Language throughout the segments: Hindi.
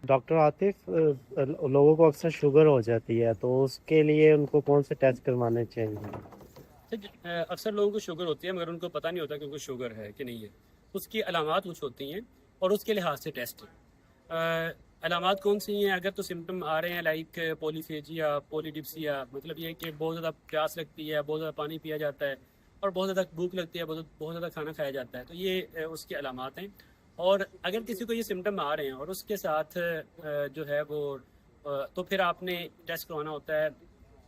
डॉक्टर आतिफ, लोगों को अक्सर शुगर हो जाती है तो उसके लिए उनको कौन से टेस्ट करवाने चाहिए? अक्सर लोगों को शुगर होती है मगर उनको पता नहीं होता कि उनको शुगर है कि नहीं है। उसकी अलामात कुछ होती हैं और उसके लिहाज से टेस्ट है। अलामात कौन सी हैं? अगर तो सिम्टम आ रहे हैं लाइक पोलीफेजिया, पोलीडिप्सिया, मतलब ये कि बहुत ज़्यादा प्यास लगती है, बहुत ज़्यादा पानी पिया जाता है और बहुत ज़्यादा भूख लगती है, बहुत बहुत ज़्यादा खाना खाया जाता है, तो ये उसकी अलामात हैं। और अगर किसी को ये सिम्टम आ रहे हैं और उसके साथ जो है वो तो फिर आपने टेस्ट करवाना होता है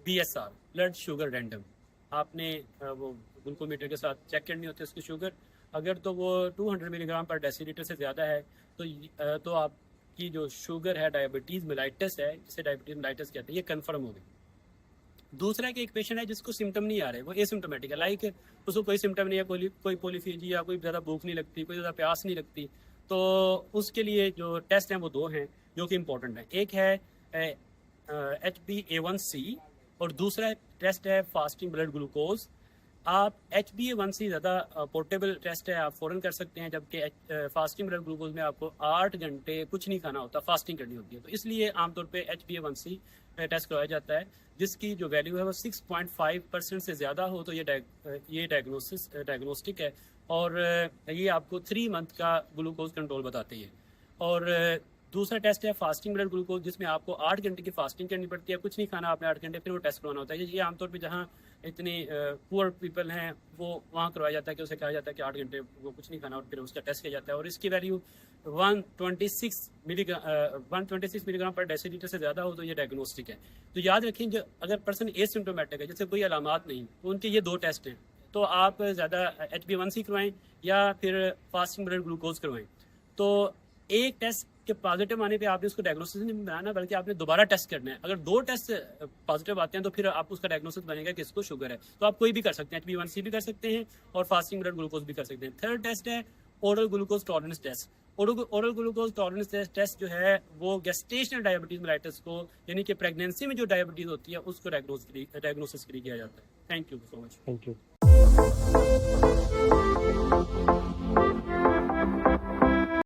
BSR, ब्लड शुगर रैंडम। आपने वो ग्लूकोमीटर के साथ चेक करनी होती है उसकी शुगर। अगर तो वो 200 मिलीग्राम पर डेसीलीटर से ज़्यादा है तो आपकी जो शुगर है डायबिटीज़ मेलाइटस है, जिसे डायबिटीज़ मेलाइटस कहते हैं, ये कन्फर्म हो गई। दूसरा कि एक पेशेंट है जिसको सिम्टम नहीं आ रहे, वो एसिम्टोमेटिक है, लाइक उसको कोई सिम्टम नहीं है, कोई पोलीफेजिया, कोई ज़्यादा भूख नहीं लगती, कोई ज़्यादा प्यास नहीं लगती, तो उसके लिए जो टेस्ट हैं वो दो हैं जो कि इम्पोर्टेंट हैं। एक है HbA1c और दूसरा टेस्ट है फास्टिंग ब्लड ग्लूकोज। आप HbA1c ज़्यादा पोर्टेबल टेस्ट है, आप फ़ौरन कर सकते हैं, जबकि फास्टिंग ब्लड ग्लूकोज में आपको 8 घंटे कुछ नहीं खाना होता, फास्टिंग करनी होती है, तो इसलिए आमतौर पे HbA1c टेस्ट करवाया जाता है, जिसकी जो वैल्यू है वो 6.5% से ज़्यादा हो तो ये डायग्नोस्टिक है। और ये आपको 3 मंथ का ग्लूकोज कंट्रोल बताती है। और दूसरा टेस्ट है फास्टिंग ब्लड ग्लूकोज, जिसमें आपको 8 घंटे की फास्टिंग करनी पड़ती है, कुछ नहीं खाना आपने 8 घंटे, फिर वो टेस्ट करवाना होता है। ये आमतौर पे जहाँ इतने पुअर पीपल हैं वो वहाँ करवाया जाता है कि उसे कहा जाता है कि 8 घंटे वो कुछ नहीं खाना और फिर उसका टेस्ट किया जाता है। और इसकी वैल्यू 126 मिलीग्राम पर डेसीलीटर से ज़्यादा हो तो ये डायग्नोस्टिक है। तो याद रखें, जो अगर पर्सन एसिम्टोमेटिक है, जैसे कोई अलामात नहीं, तो उनके ये दो टेस्ट हैं, तो आप ज़्यादा HbA1c करवाएं या फिर फास्टिंग ब्लड ग्लूकोज करवाएं। तो एक टेस्ट के पॉजिटिव आने पे आपने उसको डायग्नोसिस नहीं बनाना, बल्कि आपने दोबारा टेस्ट करना है। अगर दो टेस्ट पॉजिटिव आते हैं तो फिर आप उसका डायग्नोसिस बनेगा कि इसको शुगर है। तो आप कोई भी कर सकते हैं, HbA1c भी कर सकते हैं और फास्टिंग ब्लड ग्लूकोज भी कर सकते हैं। थर्ड टेस्ट है oral glucose tolerance test. Oral glucose tolerance test जो है वो गेस्टेशनल डायबिटीज मेलाइटस को, यानी कि प्रेगनेंसी में जो डायबिटीज होती है, उसको डायग्नोसिस के लिए किया जाता है। Thank you so much. Thank you.